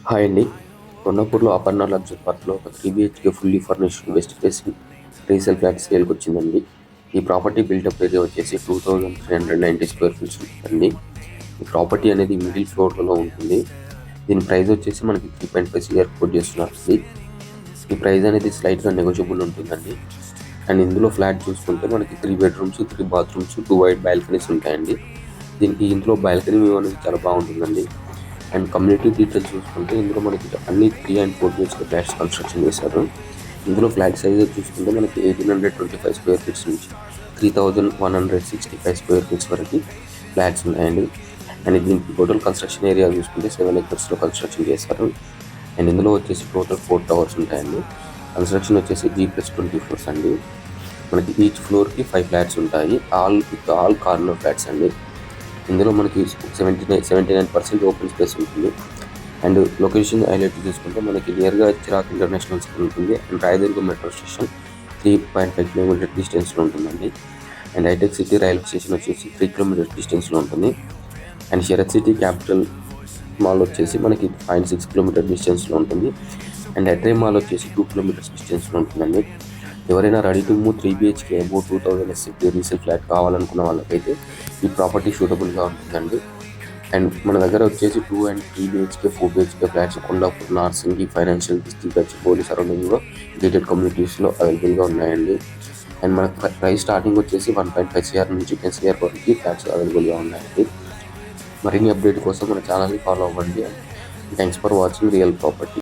Hi అండి. కొన్నపూర్లో Aparna luxury పార్క్లో ఒక 3 BHK fully furnished west facing resale flat సేల్కి వచ్చిందండి. ఈ ప్రాపర్టీ బిల్డప్ ఏరియా వచ్చేసి 2390 స్క్వేర్ ఫీట్స్ ఉంటుందండి. ఈ ప్రాపర్టీ అనేది మిడిల్ ఫ్లోర్లో ఉంటుంది. దీని ప్రైస్ వచ్చేసి మనకి 3.5 CR కోట్ చేస్తున్నారండి. ఈ ప్రైస్ అనేది స్లైట్గా నెగోషియబుల్ ఉంటుందండి. అండ్ ఇందులో ఫ్లాట్ చూసుకుంటే మనకి 3 బెడ్రూమ్స్ 3 బాత్రూమ్స్ 2 వైడ్ బాల్కనీస్ ఉంటాయండి. దీనికి ఇంట్లో బాల్కనీ వ్యూ అనేది చాలా బాగుంటుందండి. అండ్ కమ్యూనిటీ డీటెయిల్స్ చూసుకుంటే ఇందులో మనకి అన్ని 3 and 4 BHK ఫ్లాట్స్ కన్స్ట్రక్షన్ చేశారు. ఇందులో ఫ్లాట్ సైజ్ చూసుకుంటే మనకి 1825 స్క్వేర్ ఫీట్స్ నుంచి 3165 స్క్వేర్ ఫీట్స్ వరకు ఫ్లాట్స్ ఉన్నాయండి. అండ్ దీనికి టోటల్ కన్స్ట్రక్షన్ ఏరియా చూసుకుంటే 7 acresలో కన్స్ట్రక్షన్ చేశారు. అండ్ ఇందులో వచ్చేసి టోటల్ 4 towers ఉంటాయండి. కన్స్ట్రక్షన్ వచ్చేసి G+20 floors అండి. మనకి ఈచ్ ఫ్లోర్కి 5 ఫ్లాట్స్ ఉంటాయి. ఆల్ కార్నర్ ఫ్లాట్స్ అండి. ఇందులో మనకి 79% ఓపెన్ స్పేస్ ఉంటుంది. అండ్ లొకేషన్ హైలైట్ చూసుకుంటే మనకి నియర్గా చిరాక్ ఇంటర్నేషనల్ స్కూల్ ఉంటుంది. And Rayadurgam metro station 3.5 kilometre డిస్టెన్స్లో ఉంటుందండి. అండ్ హైటెక్ సిటీ రైల్వే స్టేషన్ వచ్చేసి 3 కిలోమీటర్ డిస్టెన్స్లో ఉంటుంది. అండ్ శరత్ సిటీ క్యాపిటల్ మాల్ వచ్చేసి మనకి 0.6 కిలోమీటర్ డిస్టెన్స్లో ఉంటుంది. అండ్ అట్రే మాల్ వచ్చేసి 2 కిలోమీటర్స్ డిస్టెన్స్లో ఉంటుందండి. ఎవరైనా ready to move 3 BHK about 2000 SFT resale flat కావాలనుకున్న వాళ్ళకైతే ఈ ప్రాపర్టీ సూటబుల్గా ఉంటుందండి. అండ్ మన దగ్గర వచ్చేసి 2 and 3 BHK 4 BHK flats Kondapur, Narsingi, financial district, Gachibowli సరౌండింగ్లో గేటెడ్ కమ్యూనిటీస్లో అవైలబుల్గా ఉన్నాయండి. అండ్ మన ప్రైస్ స్టార్టింగ్ వచ్చేసి 1.5 CR నుంచి 10 CR వరకు ఫ్లాట్స్ అవైలబుల్గా ఉన్నాయండి. మరిన్ని అప్డేట్ కోసం మన ఛానల్ని ఫాలో అవ్వండి. Thanks for watching real property.